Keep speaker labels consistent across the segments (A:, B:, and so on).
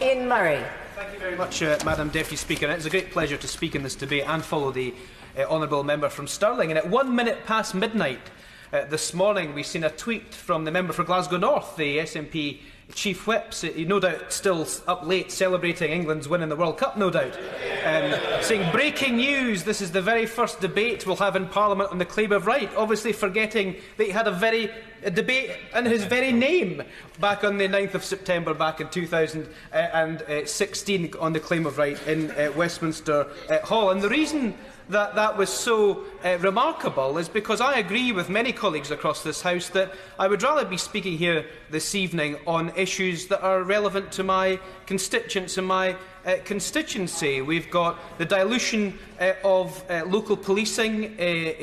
A: Ian Murray.
B: Thank you very much, Madam Deputy Speaker. It is a great pleasure to speak in this debate and follow the honourable member from Stirling. And at 1 minute past midnight this morning, we've seen a tweet from the member for Glasgow North, the SNP Chief Whip, no doubt still up late celebrating England's win in the World Cup, no doubt, saying, breaking news, this is the very first debate we'll have in Parliament on the claim of right, obviously forgetting that he had a debate in his very name back on the 9th of September back in 2016 on the claim of right in Westminster Hall. And the reason that was so remarkable is because I agree with many colleagues across this House that I would rather be speaking here this evening on issues that are relevant to my constituents and my constituency. We've got the dilution of local policing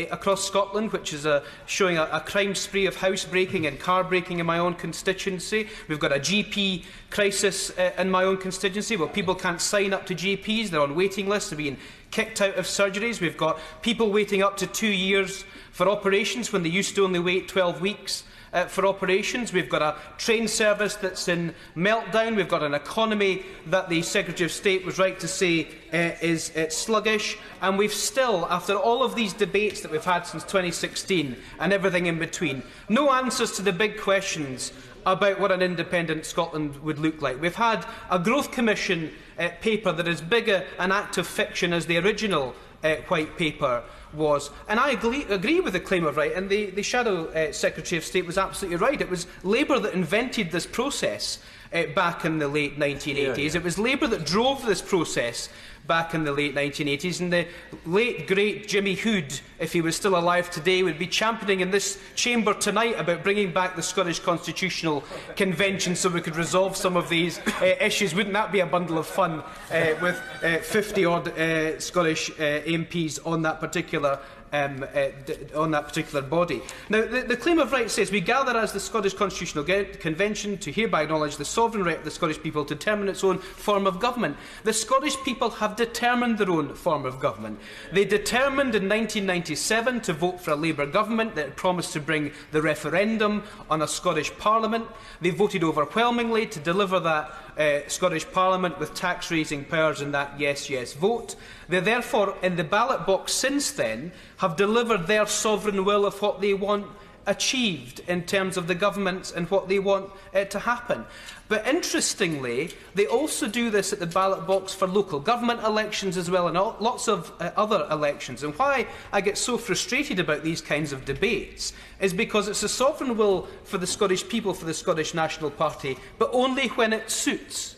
B: across Scotland, which is showing a crime spree of housebreaking and car breaking in my own constituency. We've got a GP crisis in my own constituency where people can't sign up to GPs, they're on waiting lists, they're being kicked out of surgeries. We've got people waiting up to 2 years for operations when they used to only wait 12 weeks for operations. We've got a train service that's in meltdown. We've got an economy that the Secretary of State was right to say is sluggish. And we've still, after all of these debates that we've had since 2016 and everything in between, no answers to the big questions about what an independent Scotland would look like. We've had a Growth Commission paper that is bigger an act of fiction as the original White Paper was. And I agree with the claim of right, and the Shadow Secretary of State was absolutely right. It was Labour that invented this process back in the late 1980s. It was Labour that drove this process back in the late 1980s, and the late, great Jimmy Hood, if he was still alive today, would be championing in this chamber tonight about bringing back the Scottish Constitutional Convention so we could resolve some of these issues. Wouldn't that be a bundle of fun with 50-odd Scottish MPs on that particular body. Now, the claim of right says, we gather as the Scottish Constitutional Convention to hereby acknowledge the sovereign right of the Scottish people to determine its own form of government. The Scottish people have determined their own form of government. They determined in 1997 to vote for a Labour government that had promised to bring the referendum on a Scottish Parliament. They voted overwhelmingly to deliver that Scottish Parliament with tax-raising powers in that yes vote. They therefore, in the ballot box since then, have delivered their sovereign will of what they want achieved in terms of the governments and what they want to happen. But interestingly, they also do this at the ballot box for local government elections as well, and lots of other elections. And why I get so frustrated about these kinds of debates is because it's a sovereign will for the Scottish people, for the Scottish National Party, but only when it suits.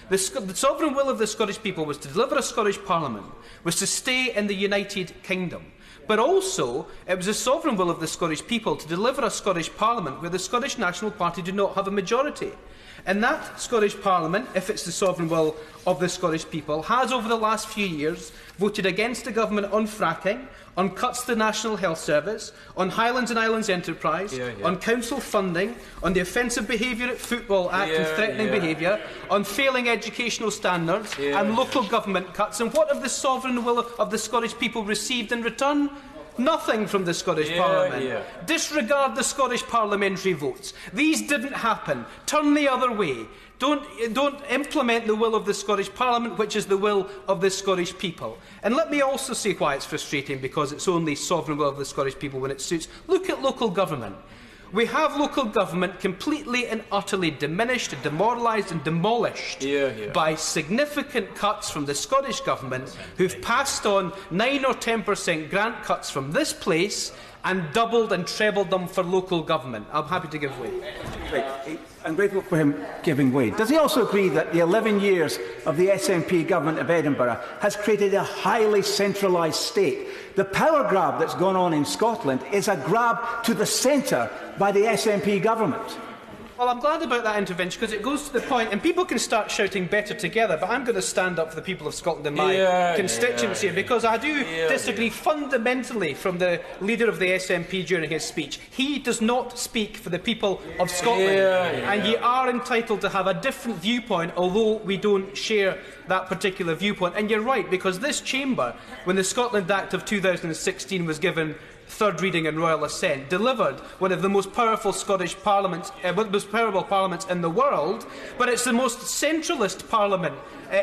B: The sovereign will of the Scottish people was to deliver a Scottish Parliament, was to stay in the United Kingdom. But also, it was the sovereign will of the Scottish people to deliver a Scottish Parliament where the Scottish National Party did not have a majority. And that Scottish Parliament, if it's the sovereign will of the Scottish people, has over the last few years voted against the government on fracking, on cuts to the National Health Service, on Highlands and Islands Enterprise, on council funding, on the Offensive Behaviour at Football Act and threatening behaviour, on failing educational standards and local government cuts. And what have the sovereign will of the Scottish people received in return? Nothing from the Scottish Parliament. Disregard the Scottish parliamentary votes. These didn't happen. Turn the other way. Don't implement the will of the Scottish Parliament, which is the will of the Scottish people. And let me also say why it's frustrating, because it's only sovereign will of the Scottish people when it suits. Look at local government. We have local government completely and utterly diminished, demoralised and demolished by significant cuts from the Scottish Government, who've passed on 9 or 10% grant cuts from this place and doubled and trebled them for local government. I'm happy to give way.
C: I'm grateful for him giving way. Does he also agree that the 11 years of the SNP Government of Edinburgh has created a highly centralised state? The power grab that's gone on in Scotland is a grab to the centre by the SNP Government.
B: Well, I'm glad about that intervention, because it goes to the point, and people can start shouting better together, but I'm going to stand up for the people of Scotland in my constituency, because I do disagree fundamentally from the leader of the SNP during his speech. He does not speak for the people of Scotland, and you are entitled to have a different viewpoint, although we don't share that particular viewpoint. And you're right, because this chamber, when the Scotland Act of 2016 was given third reading and royal assent, delivered one of the most powerful Scottish parliaments, one of the most powerful parliaments in the world, but it's the most centralist parliament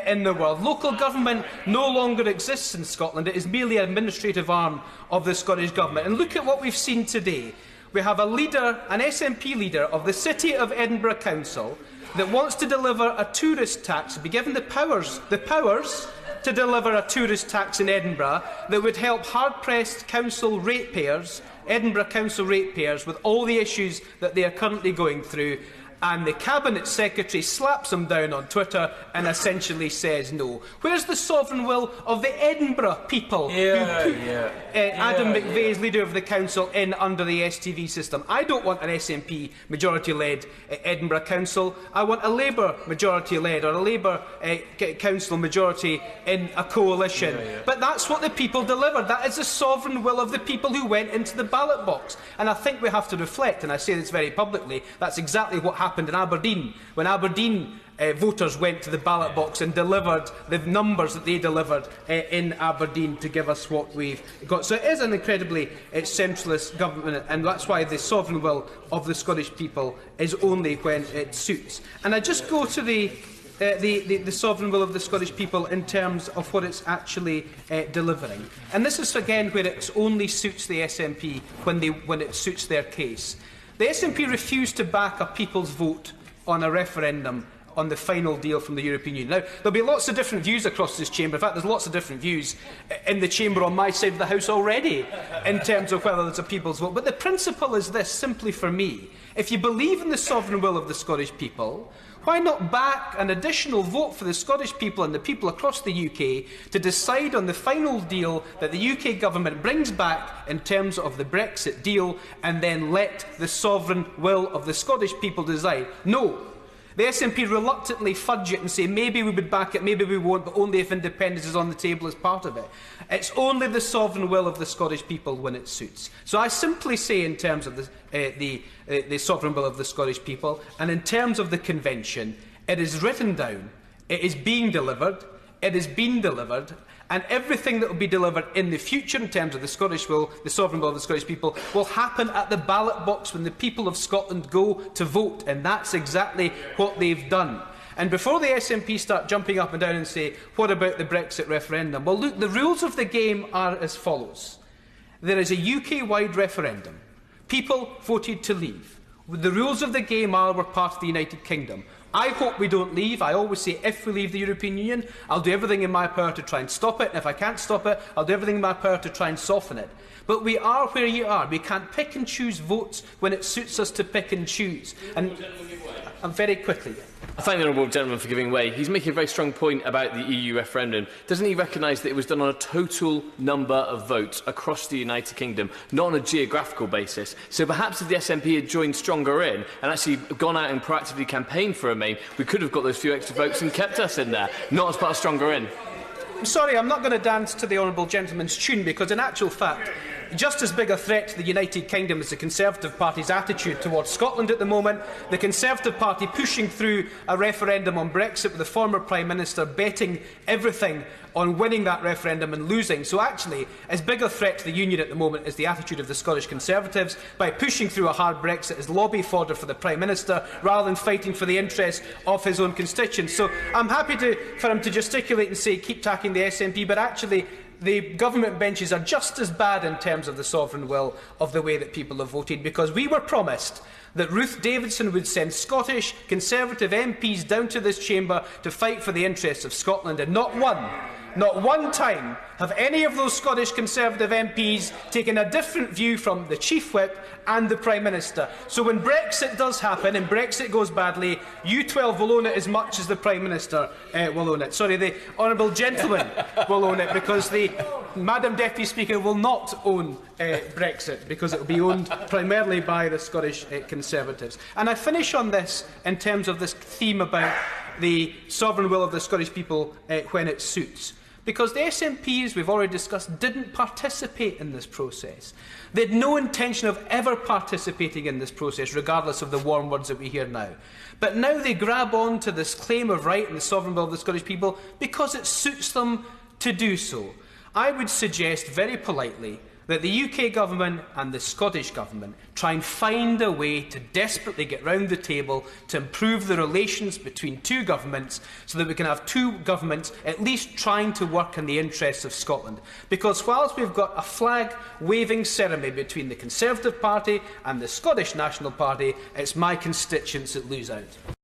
B: in the world. Local government no longer exists in Scotland. It is merely an administrative arm of the Scottish Government. And look at what we've seen today. We have a leader, an SNP leader of the City of Edinburgh Council, that wants to deliver a tourist tax, be given the powers to deliver a tourist tax in Edinburgh that would help hard-pressed council ratepayers, Edinburgh Council ratepayers, with all the issues that they are currently going through. And the Cabinet Secretary slaps him down on Twitter and essentially says no. Where's the sovereign will of the Edinburgh people who put Adam McVeigh's leader of the council in under the STV system? I don't want an SNP majority-led Edinburgh Council. I want a Labour majority-led or a Labour council majority in a coalition. But that's what the people delivered. That is the sovereign will of the people who went into the ballot box. And I think we have to reflect, and I say this very publicly, that's exactly what happened in Aberdeen, when Aberdeen voters went to the ballot box and delivered the numbers that they delivered in Aberdeen to give us what we've got. So it is an incredibly centralist government, and that's why the sovereign will of the Scottish people is only when it suits. And I just go to the sovereign will of the Scottish people in terms of what it's actually delivering. And this is, again, where it only suits the SNP when it suits their case. The SNP refused to back a people's vote on a referendum on the final deal from the European Union. Now, there'll be lots of different views across this chamber. In fact, there's lots of different views in the chamber on my side of the House already in terms of whether there's a people's vote. But the principle is this, simply for me. If you believe in the sovereign will of the Scottish people, why not back an additional vote for the Scottish people and the people across the UK to decide on the final deal that the UK government brings back in terms of the Brexit deal, and then let the sovereign will of the Scottish people decide? No. The SNP reluctantly fudge it and say maybe we would back it, maybe we won't, but only if independence is on the table as part of it. It's only the sovereign will of the Scottish people when it suits. So I simply say, in terms of the sovereign will of the Scottish people, and in terms of the convention, it is written down, it is being delivered, it has been delivered, and everything that will be delivered in the future in terms of the Scottish will, the sovereign will of the Scottish people, will happen at the ballot box when the people of Scotland go to vote, and that's exactly what they've done. And before the SNP start jumping up and down and say, what about the Brexit referendum? Well, look, the rules of the game are as follows. There is a UK-wide referendum. People voted to leave. The rules of the game are we're part of the United Kingdom. I hope we don't leave. I always say if we leave the European Union, I'll do everything in my power to try and stop it. And if I can't stop it, I'll do everything in my power to try and soften it. But we are where you are. We can't pick and choose votes when it suits us to pick and choose. And very quickly.
A: I thank the honourable gentleman for giving way. He's making a very strong point about the EU referendum. Doesn't he recognise that it was done on a total number of votes across the United Kingdom, not on a geographical basis? So perhaps if the SNP had joined Stronger In and actually gone out and proactively campaigned for Remain, we could have got those few extra votes and kept us in there, not as part of Stronger In.
B: I'm sorry, I'm not going to dance to the honourable gentleman's tune, because in actual fact, just as big a threat to the United Kingdom is the Conservative Party's attitude towards Scotland at the moment. The Conservative Party pushing through a referendum on Brexit with the former Prime Minister betting everything on winning that referendum and losing. So actually, as big a threat to the Union at the moment is the attitude of the Scottish Conservatives. By pushing through a hard Brexit as lobby fodder for the Prime Minister, rather than fighting for the interests of his own constituents. So I'm happy for him to gesticulate and say keep attacking the SNP, but actually the government benches are just as bad in terms of the sovereign will of the way that people have voted, because we were promised that Ruth Davidson would send Scottish Conservative MPs down to this chamber to fight for the interests of Scotland, and not one time have any of those Scottish Conservative MPs taken a different view from the Chief Whip and the Prime Minister. So when Brexit does happen and Brexit goes badly, you 12 will own it as much as the Prime Minister will own it. Sorry, the honourable gentleman will own it, because the Madam Deputy Speaker will not own Brexit, because it will be owned primarily by the Scottish Conservatives. And I finish on this in terms of this theme about the sovereign will of the Scottish people when it suits. Because the SNP, as we've already discussed, didn't participate in this process. They had no intention of ever participating in this process, regardless of the warm words that we hear now. But now they grab on to this claim of right and the sovereign will of the Scottish people because it suits them to do so. I would suggest very politely that the UK Government and the Scottish Government try and find a way to desperately get round the table to improve the relations between two governments so that we can have two governments at least trying to work in the interests of Scotland. Because whilst we've got a flag-waving ceremony between the Conservative Party and the Scottish National Party, it's my constituents that lose out.